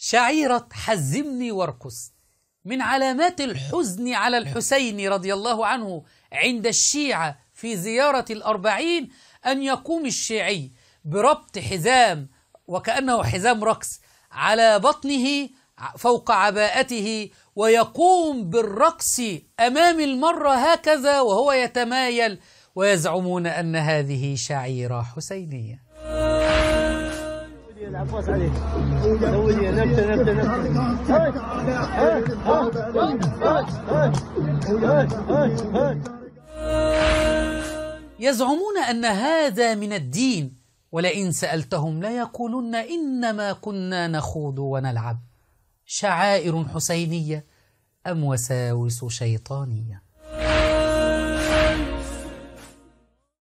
شعيرة حزمني وارقص من علامات الحزن على الحسين رضي الله عنه عند الشيعة في زيارة الأربعين أن يقوم الشيعي بربط حزام وكأنه حزام رقص على بطنه فوق عباءته، ويقوم بالرقص أمام المرة هكذا وهو يتمايل، ويزعمون أن هذه شعيرة حسينية. يزعمون أن هذا من الدين، ولئن سألتهم ليقولن إنما كنا نخوض ونلعب. شعائر حسينية أم وساوس شيطانية؟